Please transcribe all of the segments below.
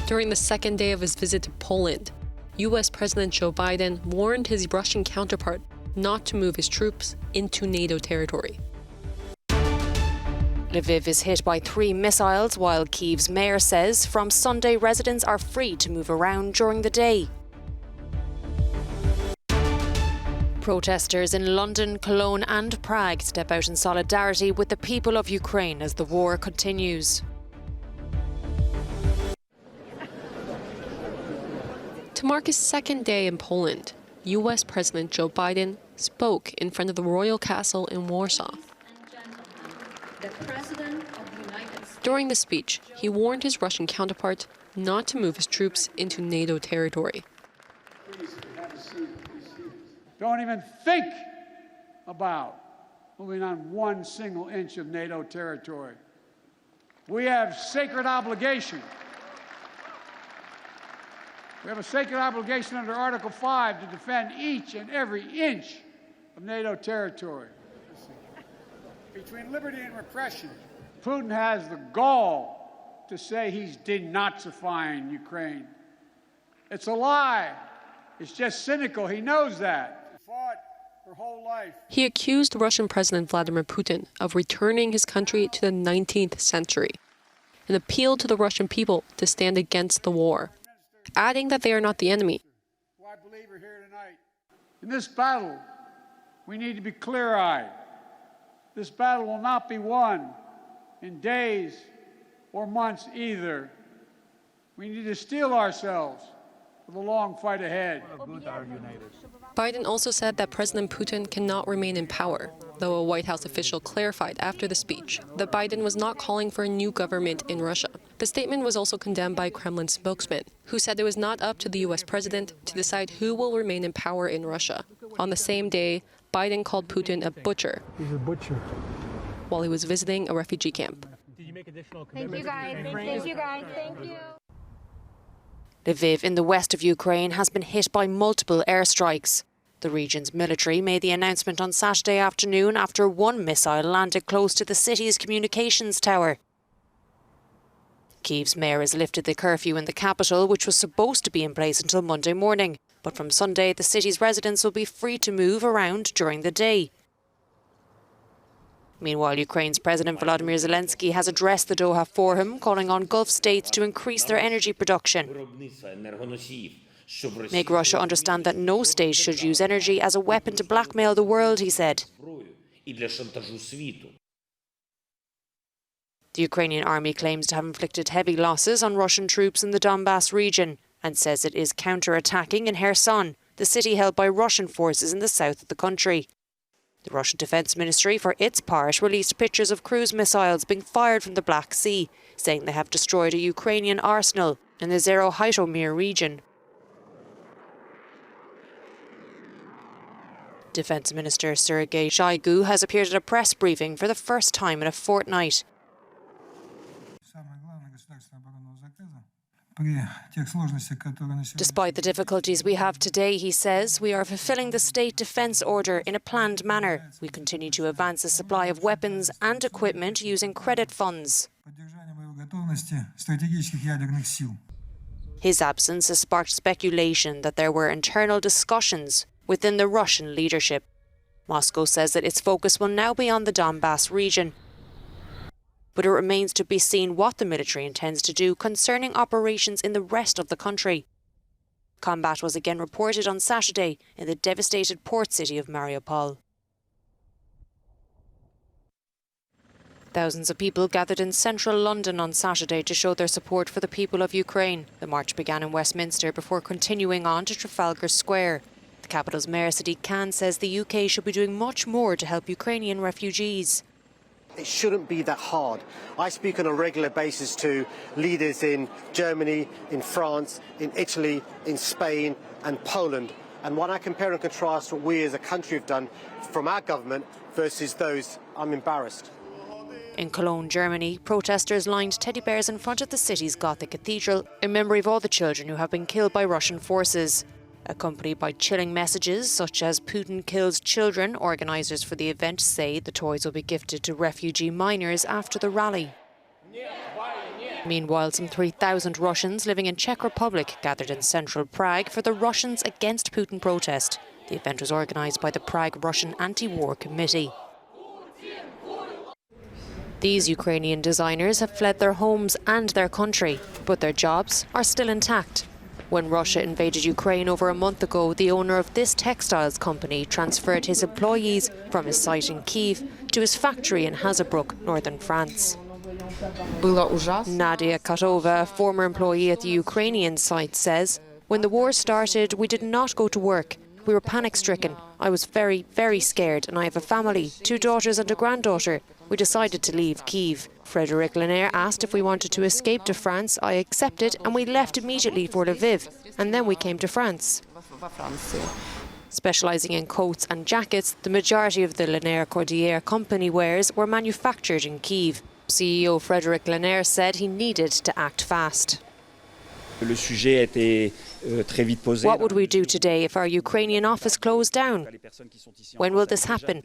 During the second day of his visit to Poland, U.S. President Joe Biden warned his Russian counterpart not to move his troops into NATO territory. Lviv is hit by 3 missiles, while Kyiv's mayor says from Sunday residents are free to move around during the day. Protesters in London, Cologne and Prague step out in solidarity with the people of Ukraine as the war continues. To mark his second day in Poland, U.S. President Joe Biden spoke in front of the royal castle in Warsaw. During the speech, he warned his Russian counterpart not to move his troops into NATO territory. Don't even think about moving on 1 single inch of NATO territory. We have sacred obligation. We have a sacred obligation under Article 5 to defend each and every inch of NATO territory. Between liberty and repression, Putin has the gall to say he's denazifying Ukraine. It's a lie. It's just cynical. He knows that. Fought her whole life. He accused Russian President Vladimir Putin of returning his country to the 19th century and appealed to the Russian people to stand against the war, adding that they are not the enemy. Well, I believe we're here tonight. In this battle, we need to be clear-eyed. This battle will not be won in days or months either. We need to steel ourselves for the long fight ahead. Biden also said that President Putin cannot remain in power, though a White House official clarified after the speech that Biden was not calling for a new government in Russia. The statement was also condemned by Kremlin spokesman, who said it was not up to the U.S. president to decide who will remain in power in Russia. On the same day, Biden called Putin a butcher. He's a butcher. While he was visiting a refugee camp. Thank you guys. Thank you guys. Thank you. Lviv in the west of Ukraine has been hit by multiple airstrikes. The region's military made the announcement on Saturday afternoon after 1 missile landed close to the city's communications tower. Kyiv's mayor has lifted the curfew in the capital, which was supposed to be in place until Monday morning. But from Sunday, the city's residents will be free to move around during the day. Meanwhile, Ukraine's President Volodymyr Zelensky has addressed the Doha Forum, calling on Gulf states to increase their energy production. Make Russia understand that no state should use energy as a weapon to blackmail the world, he said. The Ukrainian army claims to have inflicted heavy losses on Russian troops in the Donbass region and says it is counter-attacking in Kherson, the city held by Russian forces in the south of the country. The Russian Defence Ministry, for its part, released pictures of cruise missiles being fired from the Black Sea, saying they have destroyed a Ukrainian arsenal in the Zero-Hytomyr region. Defence Minister Sergei Shoigu has appeared at a press briefing for the first time in a fortnight. Despite the difficulties we have today, he says, we are fulfilling the state defence order in a planned manner. We continue to advance the supply of weapons and equipment using credit funds. His absence has sparked speculation that there were internal discussions within the Russian leadership. Moscow says that its focus will now be on the Donbass region. But it remains to be seen what the military intends to do concerning operations in the rest of the country. Combat was again reported on Saturday in the devastated port city of Mariupol. Thousands of people gathered in central London on Saturday to show their support for the people of Ukraine. The march began in Westminster before continuing on to Trafalgar Square. The capital's mayor Sadiq Khan says the UK should be doing much more to help Ukrainian refugees. It shouldn't be that hard. I speak on a regular basis to leaders in Germany, in France, in Italy, in Spain and Poland. And when I compare and contrast what we as a country have done from our government versus those, I'm embarrassed. In Cologne, Germany, protesters lined teddy bears in front of the city's Gothic cathedral in memory of all the children who have been killed by Russian forces. Accompanied by chilling messages such as Putin kills children, organisers for the event say the toys will be gifted to refugee minors after the rally. Meanwhile, some 3,000 Russians living in Czech Republic gathered in central Prague for the Russians Against Putin protest. The event was organised by the Prague Russian Anti-War Committee. These Ukrainian designers have fled their homes and their country, but their jobs are still intact. When Russia invaded Ukraine over a month ago, the owner of this textiles company transferred his employees from his site in Kyiv to his factory in Hazebrouck, northern France. Nadia Katova, a former employee at the Ukrainian site, says, "When the war started, we did not go to work. We were panic-stricken. I was very, very scared, and I have a family, 2 daughters and a granddaughter. We decided to leave Kyiv." Frédéric Lanaire asked if we wanted to escape to France. I accepted, and we left immediately for Lviv, and then we came to France. Specialising in coats and jackets, the majority of the Lanaire Cordier company wares were manufactured in Kyiv. CEO Frédéric Lanaire said he needed to act fast. What would we do today if our Ukrainian office closed down? When will this happen?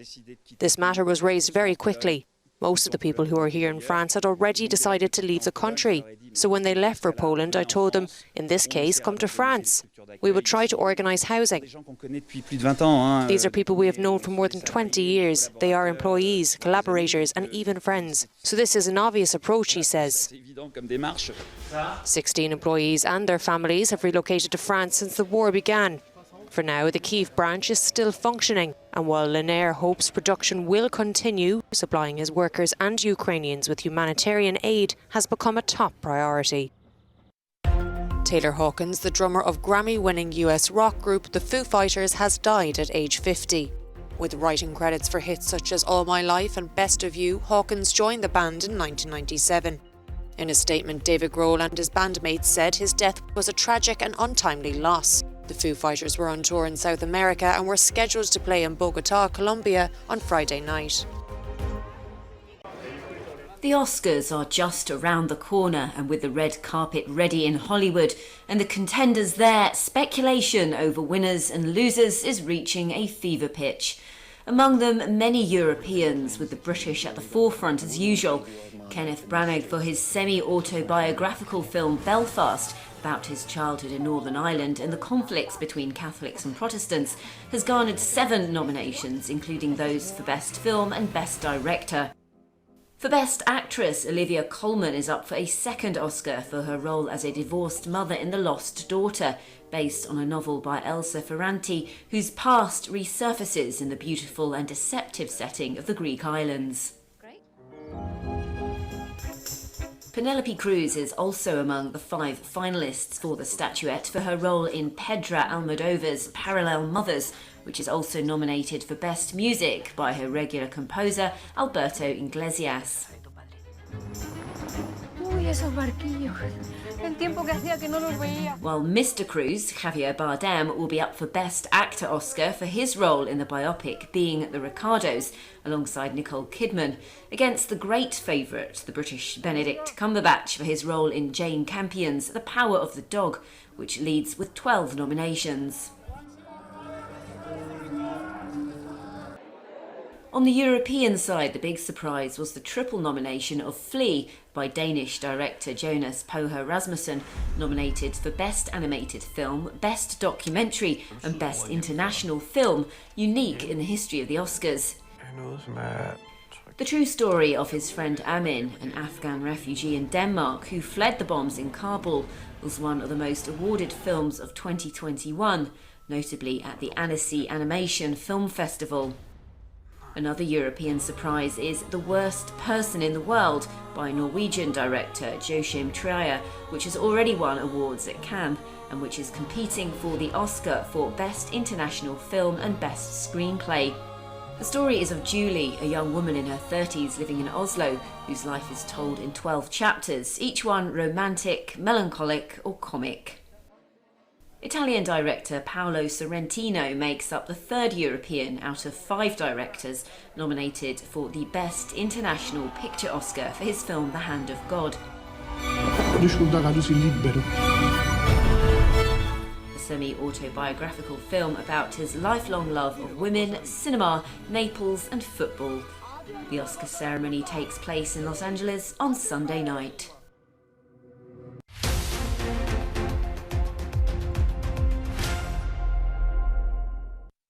This matter was raised very quickly. Most of the people who are here in France had already decided to leave the country. So when they left for Poland, I told them, in this case, come to France. We would try to organise housing. These are people we have known for more than 20 years. They are employees, collaborators and even friends. So this is an obvious approach, he says. 16 employees and their families have relocated to France since the war began. For now, the Kyiv branch is still functioning, and while Lanaire hopes production will continue, supplying his workers and Ukrainians with humanitarian aid has become a top priority. Taylor Hawkins, the drummer of Grammy-winning US rock group the Foo Fighters, has died at age 50. With writing credits for hits such as All My Life and Best of You, Hawkins joined the band in 1997. In a statement, David Grohl and his bandmates said his death was a tragic and untimely loss. The Foo Fighters were on tour in South America and were scheduled to play in Bogotá, Colombia on Friday night. The Oscars are just around the corner, and with the red carpet ready in Hollywood and the contenders there, speculation over winners and losers is reaching a fever pitch. Among them, many Europeans, with the British at the forefront as usual. Kenneth Branagh for his semi-autobiographical film Belfast, about his childhood in Northern Ireland and the conflicts between Catholics and Protestants, has garnered 7 nominations, including those for Best Film and Best Director. For Best Actress, Olivia Colman is up for a second Oscar for her role as a divorced mother in The Lost Daughter, based on a novel by Elsa Ferranti, whose past resurfaces in the beautiful and deceptive setting of the Greek islands. Penelope Cruz is also among the 5 finalists for the statuette for her role in Pedro Almodovar's Parallel Mothers, which is also nominated for Best Music by her regular composer Alberto Iglesias. While Mr. Cruz, Javier Bardem, will be up for Best Actor Oscar for his role in the biopic Being the Ricardos, alongside Nicole Kidman, against the great favourite, the British Benedict Cumberbatch, for his role in Jane Campion's The Power of the Dog, which leads with 12 nominations. On the European side, the big surprise was the triple nomination of Flea by Danish director Jonas Poher Rasmussen, nominated for Best Animated Film, Best Documentary and Best International Film, unique in the history of the Oscars. The true story of his friend Amin, an Afghan refugee in Denmark who fled the bombs in Kabul, was one of the most awarded films of 2021, notably at the Annecy Animation Film Festival. Another European surprise is The Worst Person in the World by Norwegian director Joachim Trier, which has already won awards at Cannes and which is competing for the Oscar for Best International Film and Best Screenplay. The story is of Julie, a young woman in her 30s living in Oslo, whose life is told in 12 chapters, each one romantic, melancholic or comic. Italian director Paolo Sorrentino makes up the 3rd European out of 5 directors nominated for the Best International Picture Oscar for his film The Hand of God. A semi-autobiographical film about his lifelong love of women, cinema, Naples and football. The Oscar ceremony takes place in Los Angeles on Sunday night.